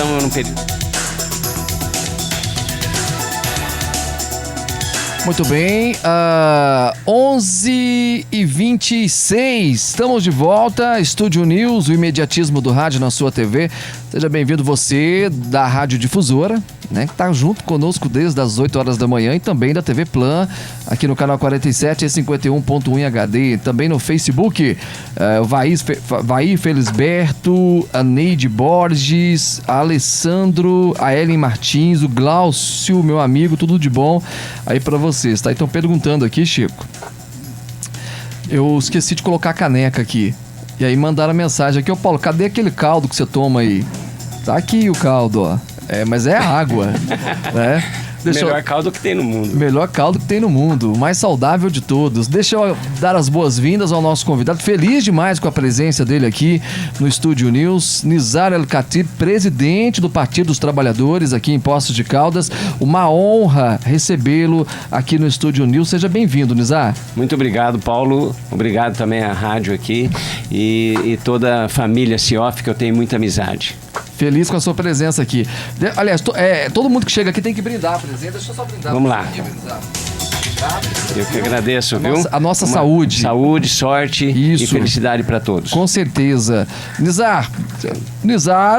estamos num período. Muito bem, 11h26, estamos de volta, Estúdio News, o imediatismo do rádio na sua TV. Seja bem-vindo você da Rádio Difusora, né, que está junto conosco desde as 8 horas da manhã, e também da TV Plan, aqui no canal 47 e 51.1 em HD, também no Facebook, o Vaí Felisberto, a Neide Borges, a Alessandro, a Ellen Martins, o Glaucio, meu amigo, tudo de bom aí pra vocês, tá? Então perguntando aqui, Chico, eu esqueci de colocar a caneca aqui, e aí mandaram a mensagem aqui: ô Paulo, cadê aquele caldo que você toma aí? Tá aqui o caldo, ó. Mas é água, né? Melhor caldo que tem no mundo. Melhor caldo que tem no mundo, o mais saudável de todos. Deixa eu dar as boas-vindas ao nosso convidado. Feliz demais com a presença dele aqui no Estúdio News. Nizar El-Khatib, presidente do Partido dos Trabalhadores aqui em Poços de Caldas. Uma honra recebê-lo aqui no Estúdio News. Seja bem-vindo, Nizar. Muito obrigado, Paulo. Obrigado também à rádio aqui e toda a família CIOF, que eu tenho muita amizade. Feliz com a sua presença aqui. Aliás, todo mundo que chega aqui tem que brindar a presença. Deixa eu só brindar. Vamos lá. Eu que agradeço, viu? A nossa saúde. Saúde, sorte e felicidade para todos. Com certeza. Nizar,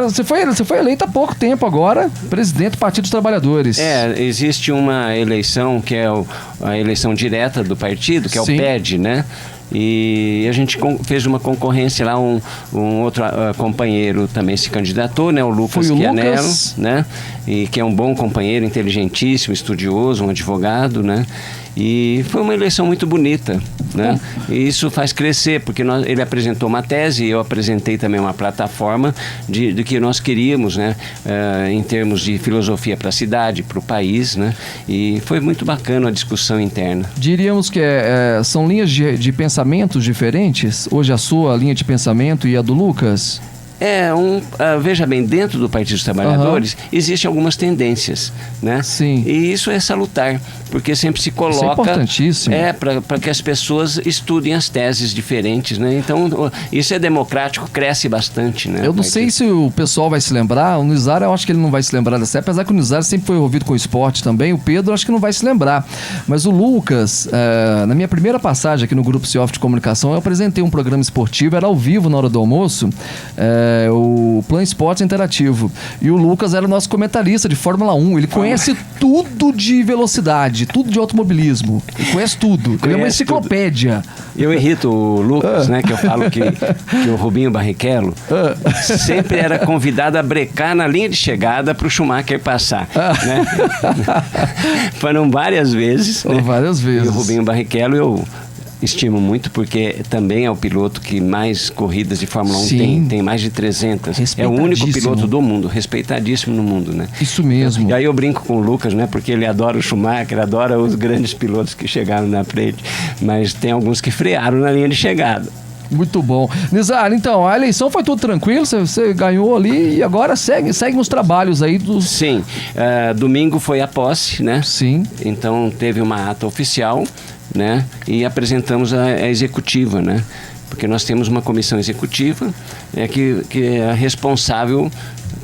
você foi eleito há pouco tempo agora, presidente do Partido dos Trabalhadores. Existe uma eleição que é a eleição direta do partido, que é o PED, né? E a gente fez uma concorrência lá, um outro companheiro também se candidatou, né? O Lucas Chianello, né? E que é um bom companheiro, inteligentíssimo, estudioso, um advogado, né? E foi uma eleição muito bonita, né? E isso faz crescer, porque ele apresentou uma tese e eu apresentei também uma plataforma de que nós queríamos, né? Em termos de filosofia para a cidade, para o país, né? E foi muito bacana a discussão interna. Diríamos que são linhas de pensamentos diferentes? Hoje a sua linha de pensamento e a do Lucas? Veja bem, dentro do Partido dos Trabalhadores existem algumas tendências, né? Sim. E isso é salutar, porque sempre se coloca... Isso é importantíssimo. Para que as pessoas estudem as teses diferentes, né? Então, isso é democrático, cresce bastante, né? Eu não sei se o pessoal vai se lembrar, o Nizar, eu acho que ele não vai se lembrar dessa, apesar que o Nizar sempre foi envolvido com o esporte também, o Pedro acho que não vai se lembrar, mas o Lucas, na minha primeira passagem aqui no Grupo CIOF de Comunicação, eu apresentei um programa esportivo, era ao vivo na hora do almoço, o Plan Esportes Interativo, e o Lucas era o nosso comentarista de Fórmula 1, ele conhece tudo de velocidade, tudo de automobilismo, ele conhece tudo, ele é uma enciclopédia. Eu irrito o Lucas, né, que eu falo que o Rubinho Barrichello sempre era convidado a brecar na linha de chegada para o Schumacher passar, né? Foram várias vezes, né? Várias vezes. E o Rubinho Barrichello eu estimo muito, porque também é o piloto que mais corridas de Fórmula 1 tem mais de 300. É o único piloto do mundo, respeitadíssimo no mundo, né? Isso mesmo. E aí eu brinco com o Lucas, né? Porque ele adora o Schumacher, adora os grandes pilotos que chegaram na frente, mas tem alguns que frearam na linha de chegada. Muito bom. Nizar, então, a eleição foi tudo tranquilo, você ganhou ali e agora segue os trabalhos aí dos... Sim, domingo foi a posse, né? Sim. Então teve uma ata oficial, né? E apresentamos a executiva, né? Porque nós temos uma comissão executiva que é responsável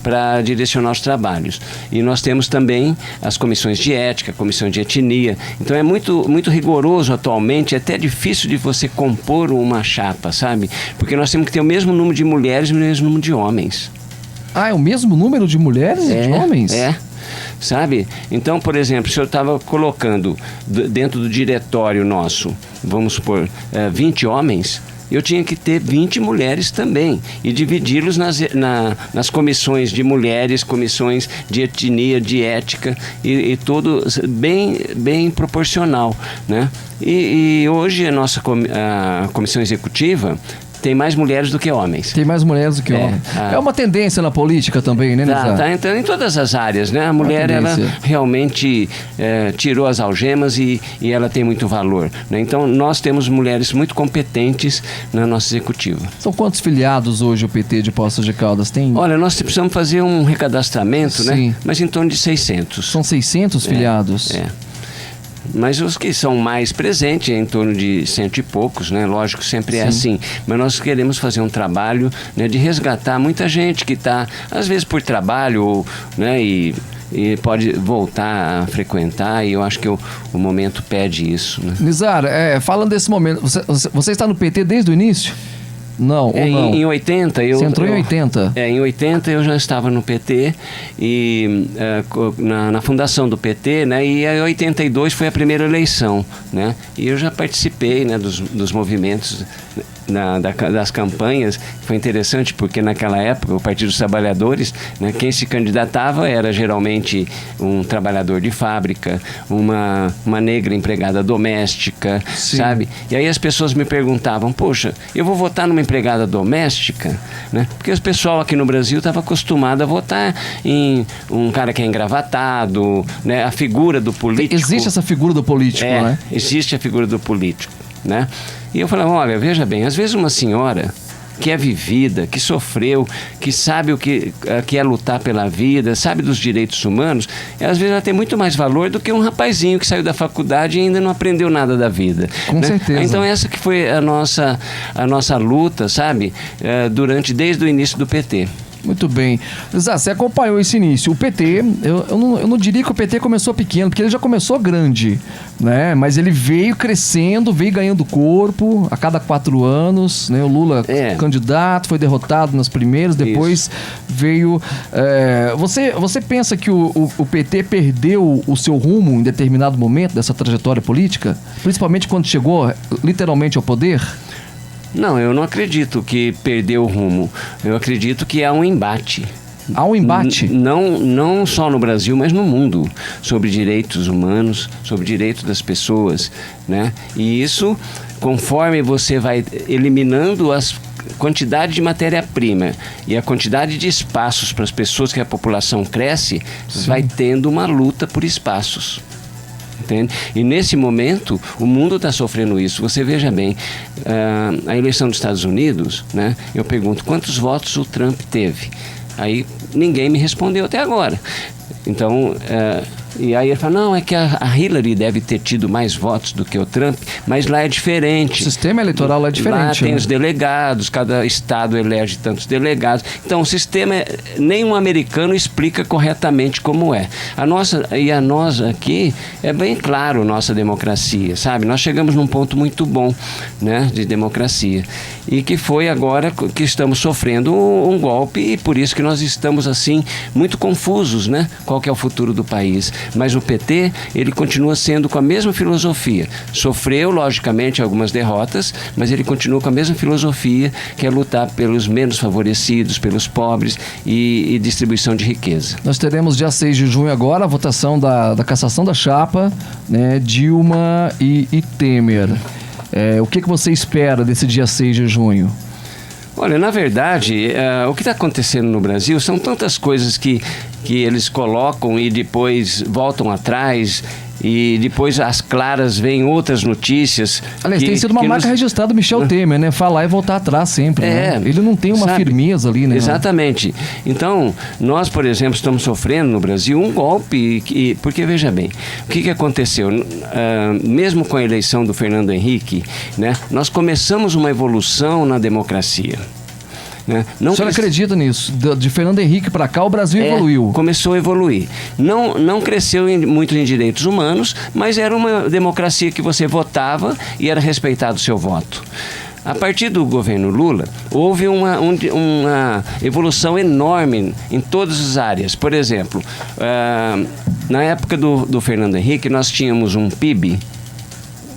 para direcionar os trabalhos. E nós temos também as comissões de ética, comissão de etnia. Então é muito, muito rigoroso atualmente, é até difícil de você compor uma chapa, sabe? Porque nós temos que ter o mesmo número de mulheres e o mesmo número de homens. É o mesmo número de mulheres e de homens? Sabe? Então, por exemplo, se eu estava colocando dentro do diretório nosso, vamos supor, 20 homens, eu tinha que ter 20 mulheres também e dividi-los nas comissões de mulheres, comissões de etnia, de ética e tudo bem proporcional, né? E hoje a nossa comissão executiva tem mais mulheres do que homens. Tem mais mulheres do que homens. É uma tendência na política também, né, Nizar? Tá entrando em todas as áreas, né? A mulher, ela realmente tirou as algemas e ela tem muito valor, né? Então, nós temos mulheres muito competentes na nossa executiva. São quantos filiados hoje o PT de Poços de Caldas tem? Olha, nós precisamos fazer um recadastramento, né? Mas em torno de 600. São 600 filiados? mas os que são mais presentes é em torno de 100 e poucos, né? Lógico, sempre é assim. Mas nós queremos fazer um trabalho, né, de resgatar muita gente que está, às vezes por trabalho, né, e pode voltar a frequentar, e eu acho que o momento pede isso, né? Nizar, falando desse momento, você está no PT desde o início? Não, ou não? Em 80... Você entrou em 80? Em 80 eu já estava no PT, e na fundação do PT, né? E em 82 foi a primeira eleição, né? E eu já participei, né, dos movimentos, das campanhas. Foi interessante porque naquela época o Partido dos Trabalhadores, né, quem se candidatava era geralmente um trabalhador de fábrica, uma negra empregada doméstica, sabe? E aí as pessoas me perguntavam, poxa, eu vou votar numa empregada doméstica, né? Porque o pessoal aqui no Brasil estava acostumado a votar em um cara que é engravatado, né? A figura do político. Existe essa figura do político, né? Existe a figura do político, né? E eu falava, olha, veja bem, às vezes uma senhora que é vivida, que sofreu, que sabe o que é lutar pela vida, sabe dos direitos humanos, às vezes ela tem muito mais valor do que um rapazinho que saiu da faculdade e ainda não aprendeu nada da vida. Com certeza. Então essa que foi a nossa luta, sabe, desde o início do PT. Muito bem. Zé, você acompanhou esse início. O PT, eu não diria que o PT começou pequeno, porque ele já começou grande, né? Mas ele veio crescendo, veio ganhando corpo a cada 4 anos, né? O Lula candidato, foi derrotado nas primeiras, depois veio... Você pensa que o PT perdeu o seu rumo em determinado momento dessa trajetória política? Principalmente quando chegou literalmente ao poder? Não, eu não acredito que perdeu o rumo. Eu acredito que há um embate. Há um embate? Não só no Brasil, mas no mundo, sobre direitos humanos, sobre direitos das pessoas, né? E isso, conforme você vai eliminando as quantidade de matéria-prima e a quantidade de espaços para as pessoas, que a população cresce, vai tendo uma luta por espaços. Entende? E nesse momento o mundo está sofrendo isso. Você veja bem, a eleição dos Estados Unidos, né? Eu pergunto, quantos votos o Trump teve? Aí ninguém me respondeu até agora. Então, e aí ele fala, não, é que a Hillary deve ter tido mais votos do que o Trump, mas lá é diferente. O sistema eleitoral é diferente. Lá tem os delegados, cada estado elege tantos delegados. Então, o sistema, nenhum americano explica corretamente como é. A nós aqui, é bem claro nossa democracia, sabe? Nós chegamos num ponto muito bom, né, de democracia. E que foi agora que estamos sofrendo um golpe, e por isso que nós estamos, assim, muito confusos, né? Qual que é o futuro do país. Mas o PT, ele continua sendo com a mesma filosofia. Sofreu, logicamente, algumas derrotas, mas ele continua com a mesma filosofia, que é lutar pelos menos favorecidos, pelos pobres e distribuição de riqueza. Nós teremos dia 6 de junho agora a votação da cassação da chapa, né, Dilma e Temer. O que você espera desse dia 6 de junho? Olha, na verdade, o que está acontecendo no Brasil são tantas coisas que eles colocam e depois voltam atrás, e depois às claras vem outras notícias. Aliás, tem sido uma marca registrada do Michel Temer, né? Falar e voltar atrás sempre, né? Ele não tem uma firmeza ali, né? Exatamente. Então, nós, por exemplo, estamos sofrendo no Brasil um golpe, porque veja bem, o que aconteceu? Mesmo com a eleição do Fernando Henrique, né? Nós começamos uma evolução na democracia. Né? O senhor acredita nisso? De Fernando Henrique para cá, o Brasil evoluiu. Começou a evoluir. Não cresceu muito em direitos humanos, mas era uma democracia que você votava e era respeitado o seu voto. A partir do governo Lula, houve uma evolução enorme em todas as áreas. Por exemplo, na época do Fernando Henrique, nós tínhamos um PIB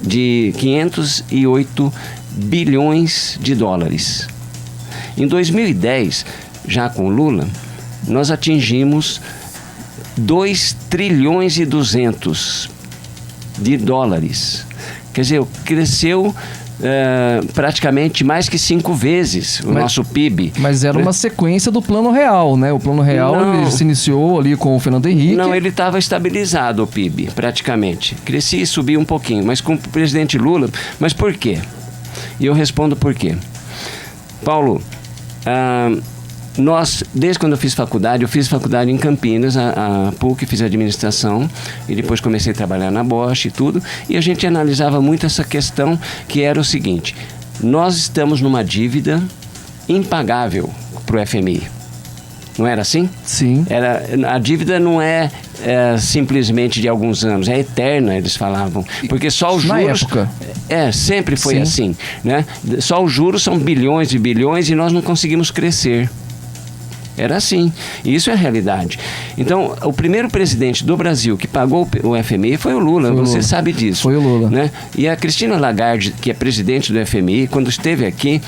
de 508 bilhões de dólares. Em 2010, já com Lula, nós atingimos 2 trilhões e 200 de dólares. Quer dizer, cresceu praticamente mais que 5 vezes o nosso PIB. Mas era uma sequência do Plano Real, né? O Plano Real ele se iniciou ali com o Fernando Henrique. Não, ele estava estabilizado o PIB, praticamente. Crescia e subia um pouquinho, mas com o presidente Lula. Mas por quê? E eu respondo por quê. Paulo, desde quando eu fiz faculdade em Campinas, a PUC, fiz administração e depois comecei a trabalhar na Bosch e tudo, e a gente analisava muito essa questão, que era o seguinte: nós estamos numa dívida impagável para o FMI. Não era assim? Sim. A dívida não é simplesmente de alguns anos, é eterna, eles falavam. Porque só os juros... Na época. Sempre foi Sim. assim, né? Só os juros são bilhões e bilhões e nós não conseguimos crescer. Era assim. E isso é a realidade. Então, o primeiro presidente do Brasil que pagou o FMI foi o Lula. Você sabe disso. Foi o Lula. Né? E a Cristina Lagarde, que é presidente do FMI, quando esteve aqui,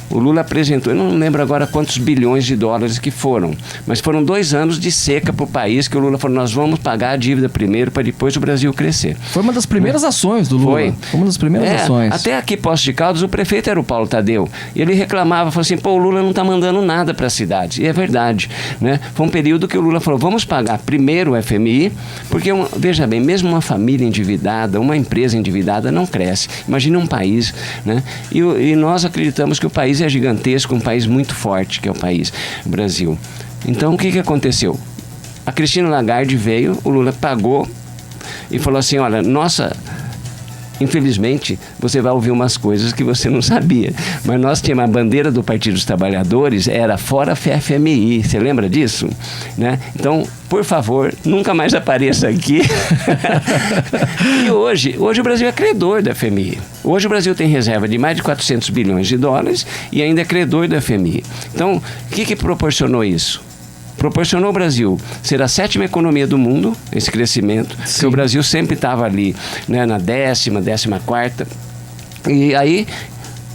o Lula apresentou, eu não lembro agora quantos bilhões de dólares que foram, mas foram 2 anos de seca para o país, que o Lula falou: nós vamos pagar a dívida primeiro para depois o Brasil crescer. Foi uma das primeiras ações do Lula. Foi uma das primeiras ações. Até aqui, Poços de Caldas, o prefeito era o Paulo Tadeu. E ele reclamava, falou assim: pô, o Lula não está mandando nada para a cidade. E é verdade, né? Foi um período que o Lula falou: vamos pagar primeiro o FMI, porque, veja bem, mesmo uma família endividada, uma empresa endividada não cresce. Imagina um país, né? E nós acreditamos que o país é gigantesco, um país muito forte, que é o país, o Brasil. Então, o que aconteceu? A Cristina Lagarde veio, o Lula pagou e falou assim: olha, infelizmente, você vai ouvir umas coisas que você não sabia, mas nós tínhamos a bandeira do Partido dos Trabalhadores, era fora FMI, você lembra disso? Né? Então, por favor, nunca mais apareça aqui. E hoje o Brasil é credor da FMI. Hoje o Brasil tem reserva de mais de 400 bilhões de dólares e ainda é credor da FMI. Então, o que proporcionou isso? Proporcionou ao Brasil ser a 7ª economia do mundo, esse crescimento, Sim. que o Brasil sempre estava ali, né, na 10ª, 14ª. E aí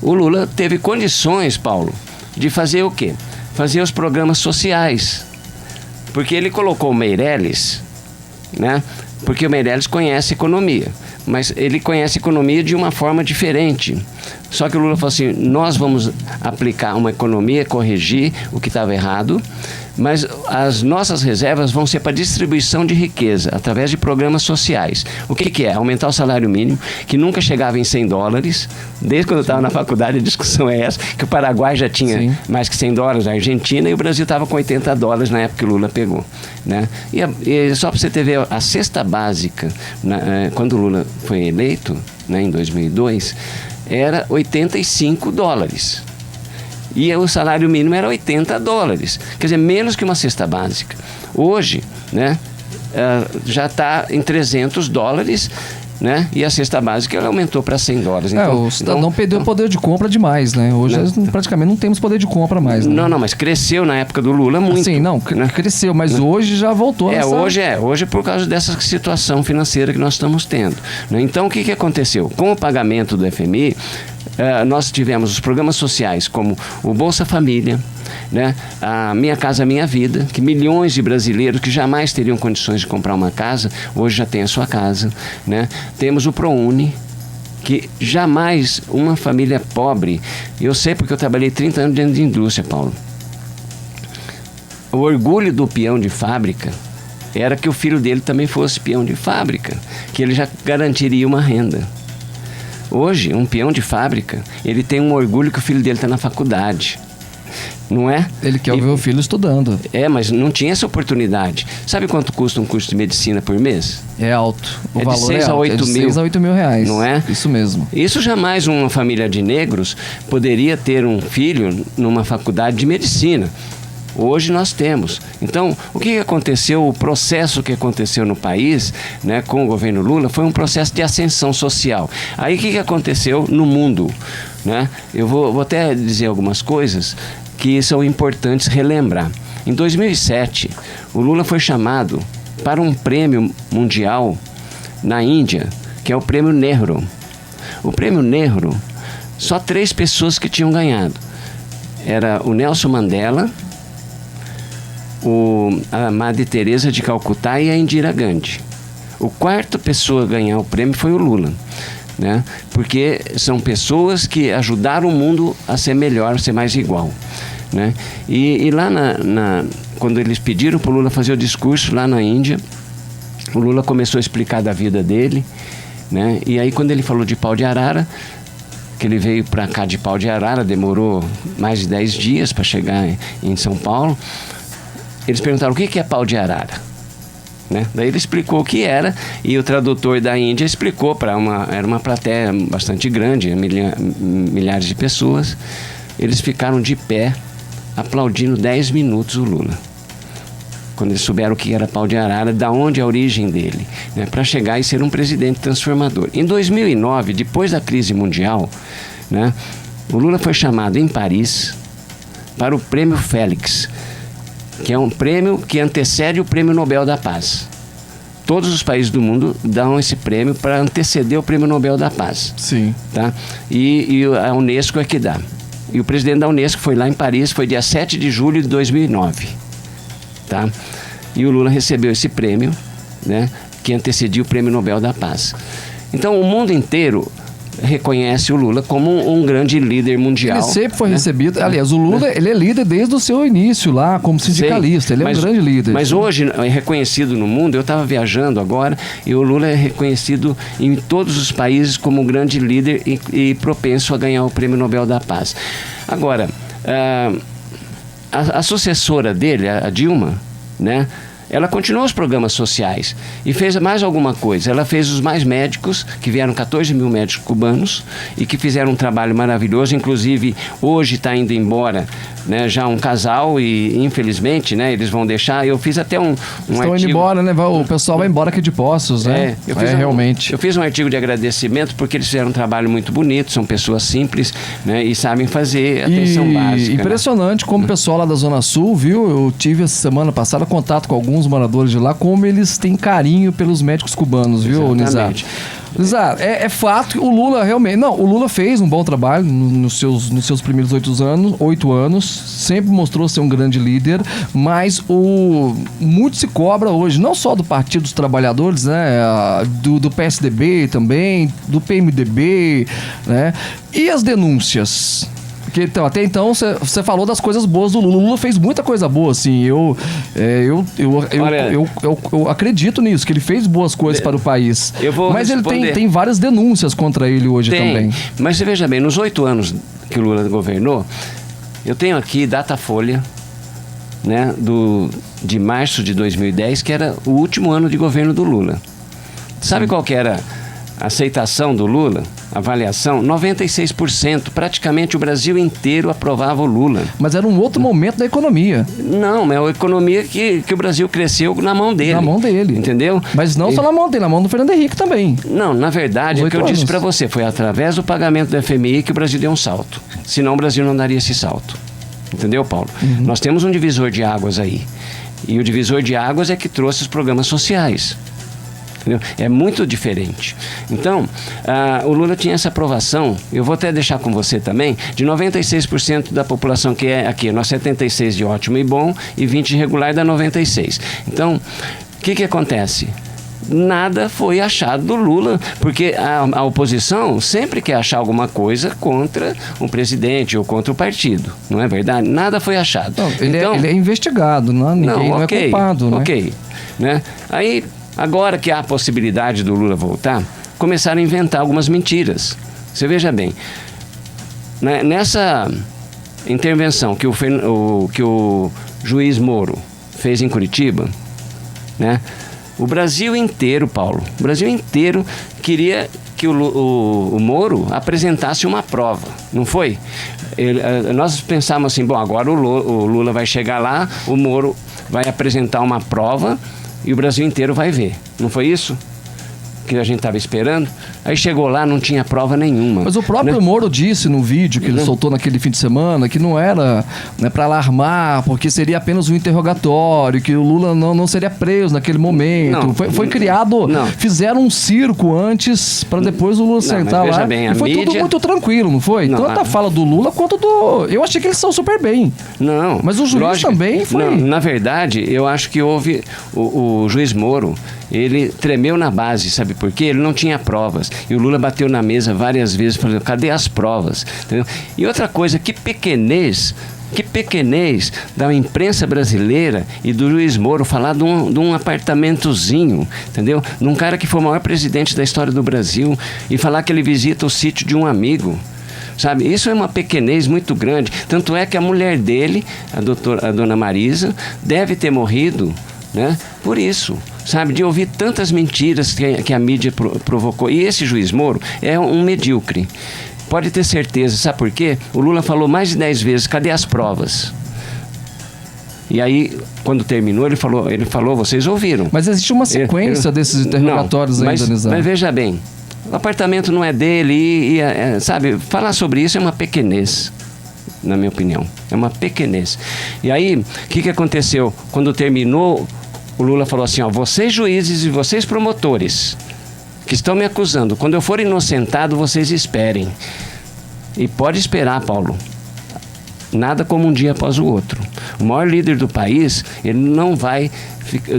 o Lula teve condições, Paulo, de fazer o quê? Fazer os programas sociais. Porque ele colocou o Meirelles, né? Porque o Meirelles conhece economia, mas ele conhece economia de uma forma diferente. Só que o Lula falou assim: nós vamos aplicar uma economia, corrigir o que estava errado, mas as nossas reservas vão ser para distribuição de riqueza, através de programas sociais. O que é? Aumentar o salário mínimo, que nunca chegava em $100. Desde quando eu estava na faculdade, a discussão é essa, que o Paraguai já tinha Sim. mais que $100, a Argentina, e o Brasil estava com $80 na época que o Lula pegou. Né? E só para você ter ver, a cesta básica, quando o Lula foi eleito, né, em 2002, era $85. E o salário mínimo era $80. Quer dizer, menos que uma cesta básica. Hoje, né, já está em $300, né? E a cesta básica ela aumentou para $100. Então, o cidadão perdeu o poder de compra demais, né? Hoje nós praticamente não temos poder de compra mais. Né? Não, mas cresceu na época do Lula muito. Sim, né? Cresceu, mas hoje já voltou. Hoje é por causa dessa situação financeira que nós estamos tendo. Né? Então, o que aconteceu? Com o pagamento do FMI, nós tivemos os programas sociais como o Bolsa Família, né? A Minha Casa Minha Vida, que milhões de brasileiros que jamais teriam condições de comprar uma casa, hoje já tem a sua casa, né? Temos o ProUni, que jamais uma família pobre, eu sei porque eu trabalhei 30 anos dentro de indústria, Paulo, o orgulho do peão de fábrica era que o filho dele também fosse peão de fábrica, que ele já garantiria uma renda. Hoje, um peão de fábrica, ele tem um orgulho que o filho dele está na faculdade. Não é? Ele quer ver o filho estudando. Mas não tinha essa oportunidade. Sabe quanto custa um curso de medicina por mês? É alto. O de valor 6 é a 8 alto. mil. 6 a 8 mil reais. Não é? Isso mesmo. Isso jamais uma família de negros poderia ter um filho numa faculdade de medicina. Hoje nós temos. Então, o que aconteceu, o processo que aconteceu no país, né, com o governo Lula, foi um processo de ascensão social. Aí o que aconteceu no mundo? Né? Eu vou até dizer algumas coisas que são importantes relembrar. Em 2007, o Lula foi chamado para um prêmio mundial na Índia, que é o Prêmio Nehru. O Prêmio Nehru, só 3 pessoas que tinham ganhado. Era o Nelson Mandela, a Madre Teresa de Calcutá e a Indira Gandhi. O 4ª pessoa a ganhar o prêmio foi o Lula, né? Porque são pessoas que ajudaram o mundo a ser melhor, a ser mais igual, né? E lá quando eles pediram para o Lula fazer o discurso lá na Índia, o Lula começou a explicar da vida dele, né? E aí quando ele falou de pau de arara, que ele veio para cá de Pau de Arara, demorou mais de 10 dias para chegar em São Paulo. Eles perguntaram o que é Pau de Arara, né? Daí ele explicou o que era, e o tradutor da Índia explicou era uma plateia bastante grande, milhares de pessoas. Eles ficaram de pé aplaudindo 10 minutos o Lula, quando eles souberam o que era Pau de Arara, da onde é a origem dele, né, para chegar e ser um presidente transformador. Em 2009, depois da crise mundial, né, o Lula foi chamado em Paris para o Prêmio Félix, que é um prêmio que antecede o Prêmio Nobel da Paz. Todos os países do mundo dão esse prêmio para anteceder o Prêmio Nobel da Paz. Sim. Tá? E a Unesco é que dá. E o presidente da Unesco foi lá em Paris, foi dia 7 de julho de 2009. Tá? E o Lula recebeu esse prêmio, né, que antecedia o Prêmio Nobel da Paz. Então, o mundo inteiro reconhece o Lula como um grande líder mundial. Ele sempre foi, né, recebido. Aliás, o Lula, né, ele é líder desde o seu início lá, como sindicalista. Ele é um grande líder. Mas hoje é reconhecido no mundo. Eu estava viajando agora e o Lula é reconhecido em todos os países como um grande líder e propenso a ganhar o Prêmio Nobel da Paz. Agora, a sucessora dele, a Dilma, né, ela continuou os programas sociais e fez mais alguma coisa. Ela fez os Mais Médicos, que vieram 14 mil médicos cubanos e que fizeram um trabalho maravilhoso. Inclusive, hoje está indo embora, né, já um casal e, infelizmente, né, eles vão deixar. Eu fiz até um Estão artigo... indo embora, né? O pessoal vai embora aqui de Poços, né? Realmente. Eu fiz um artigo de agradecimento porque eles fizeram um trabalho muito bonito, são pessoas simples, né, e sabem fazer atenção básica. Impressionante, né, como o pessoal lá da Zona Sul, viu? Eu tive essa semana passada contato com alguns moradores de lá, como eles têm carinho pelos médicos cubanos, viu, Nizar? Nizar, é fato que o Lula realmente... Não, o Lula fez um bom trabalho nos seus primeiros 8 anos, sempre mostrou ser um grande líder, mas muito se cobra hoje, não só do Partido dos Trabalhadores, né, do PSDB também, do PMDB, né, e as denúncias... Porque, então, até então você falou das coisas boas do Lula. O Lula fez muita coisa boa, assim. Eu acredito nisso, que ele fez boas coisas para o país. Mas ele tem várias denúncias contra ele hoje também. Mas você veja bem, nos 8 anos que o Lula governou, eu tenho aqui Datafolha, né, de março de 2010, que era o último ano de governo do Lula. Sabe qual que era a aceitação do Lula? Avaliação, 96%. Praticamente o Brasil inteiro aprovava o Lula. Mas era um outro momento da economia. Não, é a economia que o Brasil cresceu na mão dele. Na mão dele. Entendeu? Mas não só na mão dele, na mão do Fernando Henrique também. Não, na verdade, o que eu disse para você, foi através do pagamento do FMI que o Brasil deu um salto. Senão o Brasil não daria esse salto. Entendeu, Paulo? Uhum. Nós temos um divisor de águas aí. E o divisor de águas é que trouxe os programas sociais. Entendeu? É muito diferente. Então, o Lula tinha essa aprovação, eu vou até deixar com você também, de 96% da população, que é aqui, nós 76% de ótimo e bom e 20% de regular dá 96%. Então, o que acontece? Nada foi achado do Lula, porque a oposição sempre quer achar alguma coisa contra o presidente ou contra o partido, não é verdade? Nada foi achado. Não, ele é investigado, ninguém não é culpado. Né? Ok, né? Aí, agora que há a possibilidade do Lula voltar, começaram a inventar algumas mentiras. Você veja bem, né, nessa intervenção que o juiz Moro fez em Curitiba, né, o Brasil inteiro, Paulo, o Brasil inteiro queria que o Moro apresentasse uma prova, não foi? Nós pensávamos assim, bom, agora o Lula vai chegar lá, o Moro vai apresentar uma prova e o Brasil inteiro vai ver. Não foi isso que a gente estava esperando? Aí chegou lá, não tinha prova nenhuma. Mas o próprio, né, Moro disse no vídeo que ele soltou naquele fim de semana que não era, né, para alarmar, porque seria apenas um interrogatório, que o Lula não seria preso naquele momento. Foi criado, fizeram um circo antes para depois o Lula sentar lá. Bem, e foi tudo muito tranquilo, não foi? Tanto a fala do Lula quanto do... Eu achei que eles são super bem. Não. Mas o juiz também foi... Não, na verdade, eu acho que houve... O juiz Moro, ele tremeu na base, sabe por quê? Ele não tinha provas. E o Lula bateu na mesa várias vezes, falando, cadê as provas? Entendeu? E outra coisa, que pequenez da imprensa brasileira e do juiz Moro falar de um apartamentozinho, entendeu? De um cara que foi o maior presidente da história do Brasil e falar que ele visita o sítio de um amigo. sabe? Isso é uma pequenez muito grande. Tanto é que a mulher dele, a dona Marisa, deve ter morrido, né, por isso, sabe? De ouvir tantas mentiras que a mídia provocou. E esse juiz Moro é um medíocre. Pode ter certeza. Sabe por quê? O Lula falou mais de 10 vezes, cadê as provas? E aí, quando terminou, ele falou, vocês ouviram. Mas existe uma sequência desses interrogatórios não, ainda, Nizam. Mas veja bem, o apartamento não é dele sabe, falar sobre isso é uma pequenez, na minha opinião. É uma pequenez. E aí, o que aconteceu? Quando terminou, o Lula falou assim, ó, vocês juízes e vocês promotores que estão me acusando, quando eu for inocentado, vocês esperem. E pode esperar, Paulo. Nada como um dia após o outro. O maior líder do país, ele não vai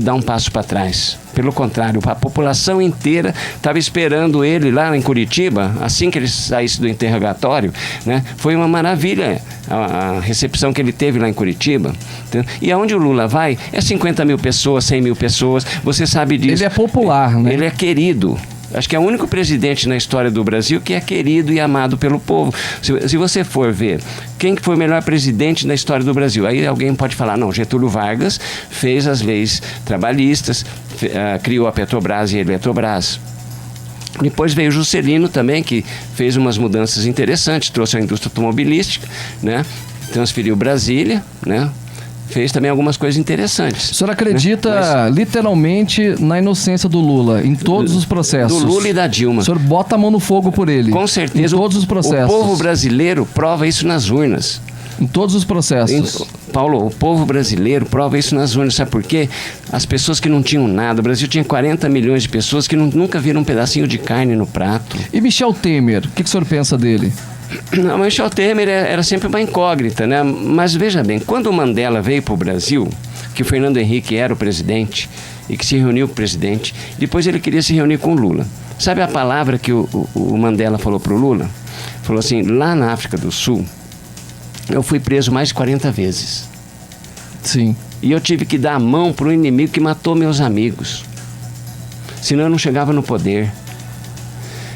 dar um passo para trás. Pelo contrário, a população inteira estava esperando ele lá em Curitiba, assim que ele saísse do interrogatório, né? Foi uma maravilha a recepção que ele teve lá em Curitiba. Entendeu? E aonde o Lula vai, é 50 mil pessoas, 100 mil pessoas, você sabe disso. Ele é popular, né? Ele é querido. Acho que é o único presidente na história do Brasil que é querido e amado pelo povo. Se você for ver quem foi o melhor presidente na história do Brasil, aí alguém pode falar, não, Getúlio Vargas fez as leis trabalhistas, criou a Petrobras e a Eletrobras. Depois veio Juscelino também, que fez umas mudanças interessantes, trouxe a indústria automobilística, né? Transferiu Brasília, né? Fez também algumas coisas interessantes. O senhor acredita, né, literalmente na inocência do Lula, em todos os processos? Do Lula e da Dilma. O senhor bota a mão no fogo por ele? Com certeza. Em todos os processos. O povo brasileiro prova isso nas urnas. Em todos os processos. Paulo, o povo brasileiro prova isso nas urnas. Sabe por quê? As pessoas que não tinham nada. O Brasil tinha 40 milhões de pessoas que nunca viram um pedacinho de carne no prato. E Michel Temer, o que o senhor pensa dele? Não, mas Michel Temer era sempre uma incógnita, né? Mas veja bem, quando o Mandela veio para o Brasil, que o Fernando Henrique era o presidente e que se reuniu com o presidente, depois ele queria se reunir com o Lula. Sabe a palavra que o Mandela falou para o Lula? Falou assim, lá na África do Sul, eu fui preso mais de 40 vezes. Sim. E eu tive que dar a mão para o inimigo que matou meus amigos. Senão eu não chegava no poder.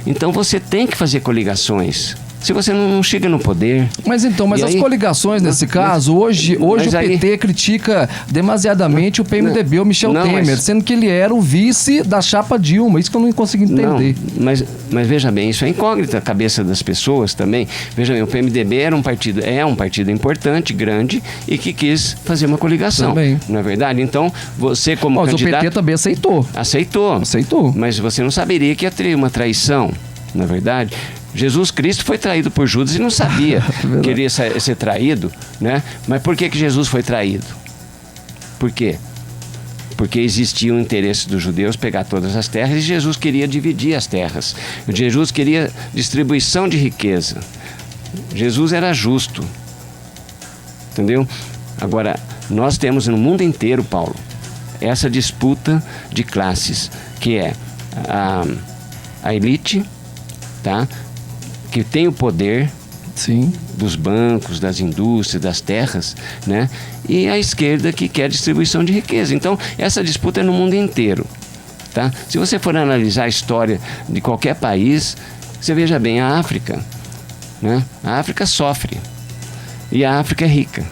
Então você tem que fazer coligações. Se você não chega no poder... Mas então, as coligações nesse caso, hoje o PT critica demasiadamente o PMDB, o Michel Temer, sendo que ele era o vice da chapa Dilma. Isso que eu não consigo entender. Não, mas veja bem, isso é incógnita a cabeça das pessoas também. Veja bem, o PMDB é um partido importante, grande, e que quis fazer uma coligação. Também. Não é verdade? Então, você como candidato... Mas o PT também aceitou. Aceitou. Mas você não saberia que ia ter uma traição, não é verdade? Jesus Cristo foi traído por Judas e não sabia que ele ia ser traído, né? Mas por que Jesus foi traído? Por quê? Porque existia um interesse dos judeus pegar todas as terras e Jesus queria dividir as terras. Jesus queria distribuição de riqueza. Jesus era justo. Entendeu? Agora, nós temos no mundo inteiro, Paulo, essa disputa de classes, que é a elite, tá? Que tem o poder, sim, dos bancos, das indústrias, das terras, né? E a esquerda que quer distribuição de riqueza. Então, essa disputa é no mundo inteiro, tá? Se você for analisar a história de qualquer país, você veja bem, a África, né? A África sofre e a África é rica.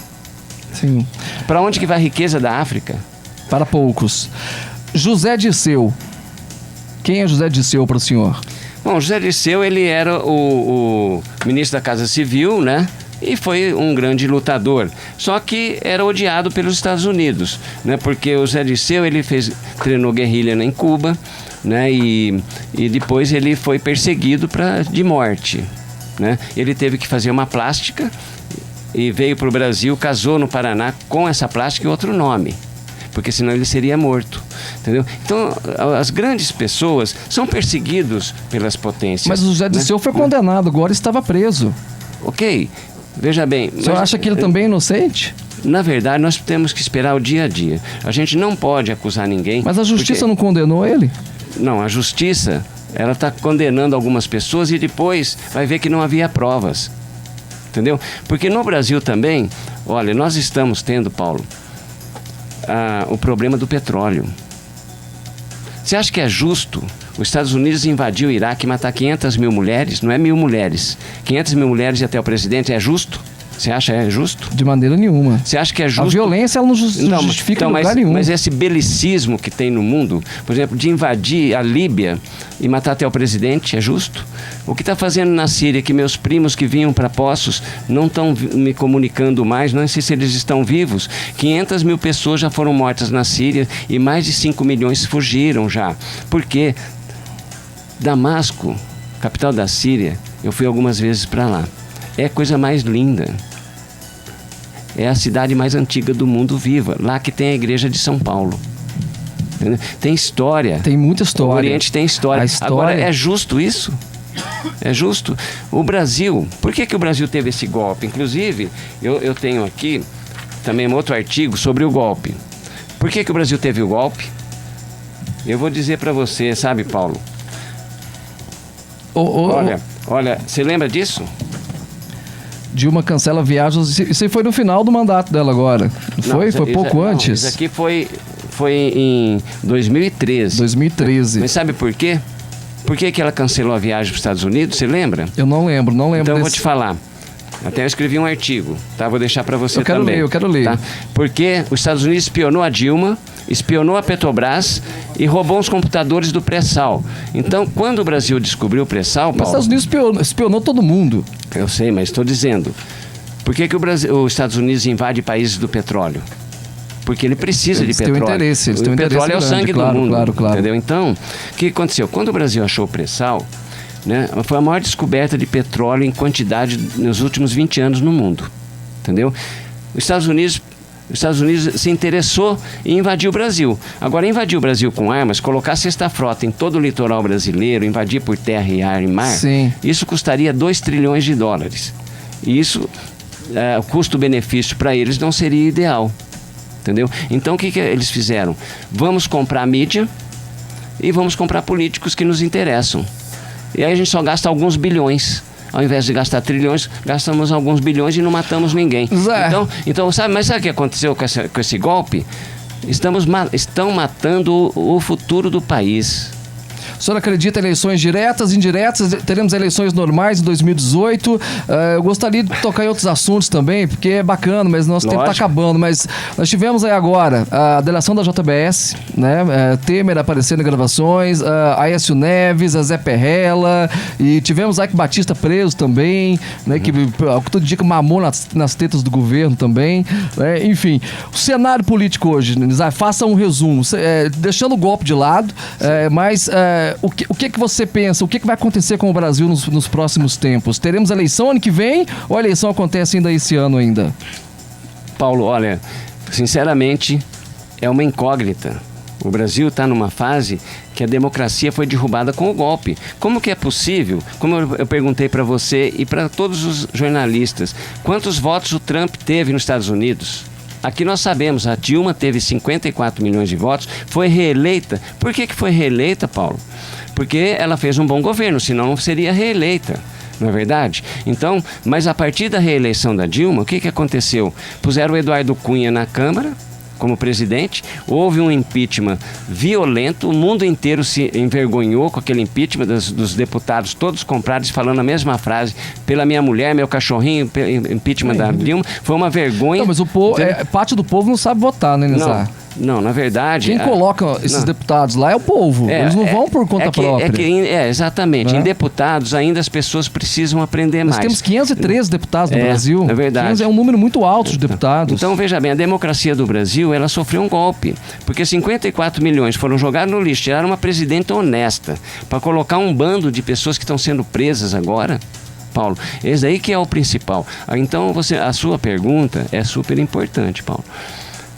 Sim. Para onde que vai a riqueza da África? Para poucos. José Dirceu. Quem é José Dirceu para o senhor? Bom, José Dirceu, ele era o ministro da Casa Civil, né? E foi um grande lutador. Só que era odiado pelos Estados Unidos, né? Porque o José Dirceu, ele treinou guerrilha em Cuba, né? E depois ele foi perseguido de morte, né? Ele teve que fazer uma plástica e veio para o Brasil, casou no Paraná com essa plástica e outro nome, porque senão ele seria morto, entendeu? Então, as grandes pessoas são perseguidos pelas potências. Mas o José Dirceu, né, foi condenado, agora estava preso. Ok, veja bem... O senhor acha que ele também é inocente? Na verdade, nós temos que esperar o dia a dia. A gente não pode acusar ninguém... Mas a justiça não condenou ele? Não, a justiça, ela está condenando algumas pessoas e depois vai ver que não havia provas, entendeu? Porque no Brasil também, olha, nós estamos tendo, Paulo, o problema do petróleo. Você acha que é justo Os Estados Unidos invadiu o Iraque e matar 500 mil mulheres, não é 1.000 mulheres, 500 mil mulheres e até o presidente, é justo? Você acha justo? De maneira nenhuma. Você acha que é justo? A violência ela não justifica em lugar nenhum. Mas esse belicismo que tem no mundo, por exemplo, de invadir a Líbia e matar até o presidente, é justo? O que está fazendo na Síria, que meus primos que vinham para Poços não estão me comunicando mais, não sei se eles estão vivos. 500 mil pessoas já foram mortas na Síria e mais de 5 milhões fugiram já. Por quê? Damasco, capital da Síria, eu fui algumas vezes para lá. É a coisa mais linda. É a cidade mais antiga do mundo viva. Lá que tem a igreja de São Paulo. Entendeu? Tem história. Tem muita história. O Oriente tem história. Agora, é justo isso? É justo? O Brasil, por que o Brasil teve esse golpe? Inclusive, eu tenho aqui também um outro artigo sobre o golpe. Por que o Brasil teve o golpe? Eu vou dizer para você, sabe, Paulo? Olha, você lembra disso? Dilma cancela viagens. Isso aí foi no final do mandato dela agora. Foi pouco antes? Isso aqui foi em 2013. 2013. Mas sabe por quê? Por que ela cancelou a viagem para os Estados Unidos? Você lembra? Eu não lembro. Então eu vou te falar. Até eu escrevi um artigo, tá? Vou deixar para você também. Eu quero ler. Tá? Porque os Estados Unidos espionou a Dilma, espionou a Petrobras e roubou os computadores do pré-sal. Então, quando o Brasil descobriu o pré-sal, Paulo... Mas os Estados Unidos espionou todo mundo. Eu sei, mas estou dizendo. Por que os Estados Unidos invade países do petróleo? Porque ele precisa de petróleo. O petróleo é o sangue do mundo. Claro. Entendeu? Então, o que aconteceu? Quando o Brasil achou o pré-sal, né, foi a maior descoberta de petróleo em quantidade nos últimos 20 anos no mundo. Entendeu? Os Estados Unidos se interessou em invadir o Brasil. Agora, invadir o Brasil com armas, colocar a sexta frota em todo o litoral brasileiro, invadir por terra e ar e mar, sim, isso custaria 2 trilhões de dólares. E isso, o custo-benefício para eles não seria ideal. Entendeu? Então, o que eles fizeram? Vamos comprar mídia e vamos comprar políticos que nos interessam. E aí a gente só gasta alguns bilhões. Ao invés de gastar trilhões, gastamos alguns bilhões e não matamos ninguém. Então sabe o que aconteceu com esse golpe? Estão matando o futuro do país. O senhor acredita em eleições diretas, indiretas? Teremos eleições normais em 2018. Eu gostaria de tocar em outros assuntos também, porque é bacana, mas nosso tempo está acabando. Mas nós tivemos aí agora a delação da JBS, né? Temer aparecendo em gravações, Aécio Neves, a Zé Perrella, e tivemos Ike Batista preso também, né? Que todo dia que mamou nas tetas do governo também. Né? Enfim, o cenário político hoje, Nizar, faça um resumo, deixando o golpe de lado, mas... O que você pensa? O que vai acontecer com o Brasil nos próximos tempos? Teremos eleição ano que vem ou a eleição acontece ainda esse ano ainda? Paulo, olha, sinceramente, é uma incógnita. O Brasil está numa fase que a democracia foi derrubada com o golpe. Como que é possível? Como eu perguntei para você e para todos os jornalistas, quantos votos o Trump teve nos Estados Unidos? Aqui nós sabemos, a Dilma teve 54 milhões de votos, foi reeleita. Por que foi reeleita, Paulo? Porque ela fez um bom governo, senão não seria reeleita. Não é verdade? Então, mas a partir da reeleição da Dilma, o que aconteceu? Puseram o Eduardo Cunha na Câmara como presidente, houve um impeachment violento, o mundo inteiro se envergonhou com aquele impeachment dos deputados todos comprados falando a mesma frase, pela minha mulher, meu cachorrinho, impeachment da Dilma, foi uma vergonha. Não, mas o povo, parte do povo não sabe votar, né, Nizar? Não, na verdade... Quem coloca esses deputados lá é o povo. Eles não vão por conta própria. Exatamente. Em deputados, ainda as pessoas precisam aprender mais. Nós temos 513 deputados no Brasil. É verdade. 500 é um número muito alto de deputados. Então, veja bem, a democracia do Brasil, ela sofreu um golpe. Porque 54 milhões foram jogados no lixo, tiraram uma presidenta honesta para colocar um bando de pessoas que estão sendo presas agora. Paulo, esse aí que é o principal. Então, a sua pergunta é super importante, Paulo.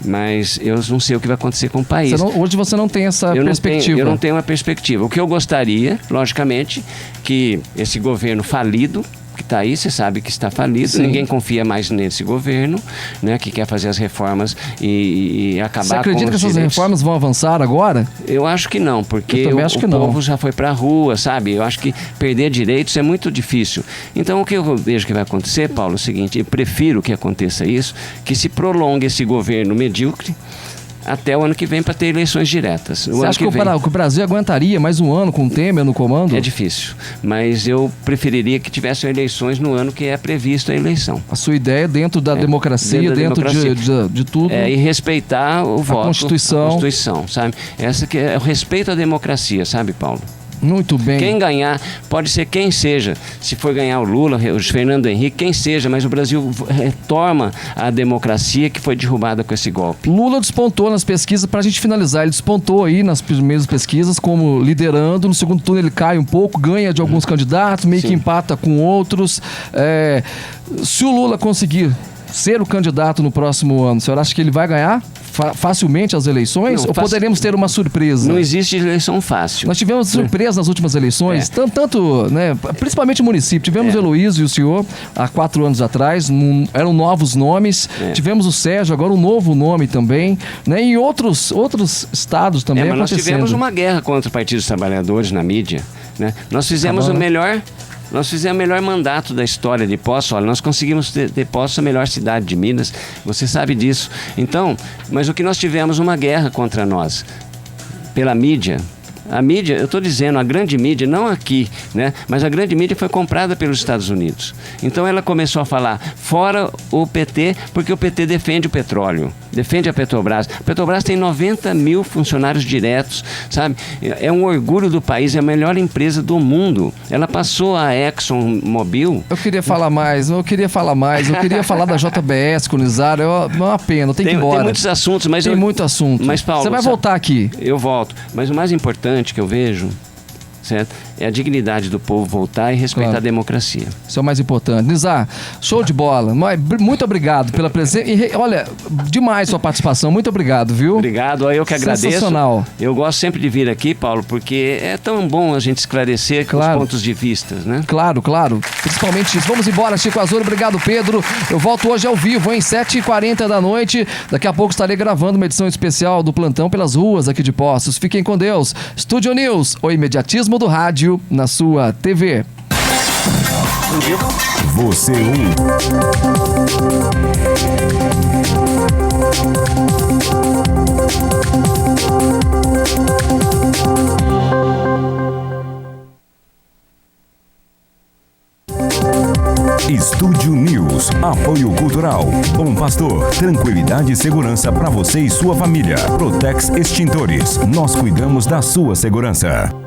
Mas eu não sei o que vai acontecer com o país. Hoje você não tem essa perspectiva. Eu não tenho uma perspectiva. O que eu gostaria, logicamente, que esse governo falido, que está aí, você sabe que está falido, sim, ninguém confia mais nesse governo, né, que quer fazer as reformas e acabar com os direitos. Você acredita que essas reformas vão avançar agora? Eu acho que não, porque o povo já foi para a rua, sabe? Eu acho que perder direitos é muito difícil. Então, o que eu vejo que vai acontecer, Paulo, é o seguinte, eu prefiro que aconteça isso, que se prolongue esse governo medíocre, até o ano que vem para ter eleições diretas. Você acha que o Brasil aguentaria mais um ano com o Temer no comando? É difícil, mas eu preferiria que tivessem eleições no ano que é prevista a eleição. A sua ideia dentro da democracia, dentro de tudo... E respeitar o voto. A Constituição, sabe? Essa que é o respeito à democracia, sabe, Paulo? Muito bem. Quem ganhar, pode ser quem seja. Se for ganhar o Lula, o Fernando Henrique, quem seja, mas o Brasil retoma a democracia que foi derrubada com esse golpe. Lula despontou nas pesquisas, para a gente finalizar, ele despontou aí nas primeiras pesquisas como liderando, no segundo turno ele cai um pouco, ganha de alguns candidatos, meio que empata com outros. Se o Lula conseguir ser o candidato no próximo ano, o senhor acha que ele vai ganhar facilmente as eleições? Ou poderemos ter uma surpresa? Não existe eleição fácil. Nós tivemos surpresa nas últimas eleições, tanto, né, principalmente município. Tivemos o Heloísio e o senhor há 4 anos atrás, eram novos nomes. Tivemos o Sérgio, agora um novo nome também, né, em outros estados também mas acontecendo. Nós tivemos uma guerra contra o Partido dos Trabalhadores na mídia, né? Nós fizemos Nós fizemos o melhor mandato da história de Poços. Olha, nós conseguimos ter Poços a melhor cidade de Minas. Você sabe disso. Então, mas o que nós tivemos uma guerra contra nós, pela mídia. A mídia, eu estou dizendo, a grande mídia, não aqui, né? Mas a grande mídia foi comprada pelos Estados Unidos. Então ela começou a falar, fora o PT, porque o PT defende o petróleo, defende a Petrobras. A Petrobras tem 90 mil funcionários diretos, sabe? É um orgulho do país, é a melhor empresa do mundo. Ela passou a ExxonMobil. Eu queria falar mais, eu queria falar da JBS, Cunizar, é uma pena, tem que ir embora. Tem muitos assuntos, mas... Tem muito assunto. Mas, Paulo, você vai voltar aqui. Eu volto, mas o mais importante que eu vejo, certo? É a dignidade do povo voltar e respeitar a democracia. Isso é o mais importante. Nizar, show de bola. Muito obrigado pela presença. E, olha, demais sua participação. Muito obrigado, viu? Obrigado, eu que agradeço. Sensacional. Eu gosto sempre de vir aqui, Paulo, porque é tão bom a gente esclarecer os pontos de vista, né? Claro. Principalmente isso. Vamos embora, Chico Azul. Obrigado, Pedro. Eu volto hoje ao vivo, em 7h40 da noite. Daqui a pouco estarei gravando uma edição especial do Plantão pelas ruas aqui de Poços. Fiquem com Deus. Estúdio News, o imediatismo do rádio na sua TV. Você Estúdio News, apoio cultural, Bom Pastor, tranquilidade e segurança para você e sua família. Protex Extintores, nós cuidamos da sua segurança.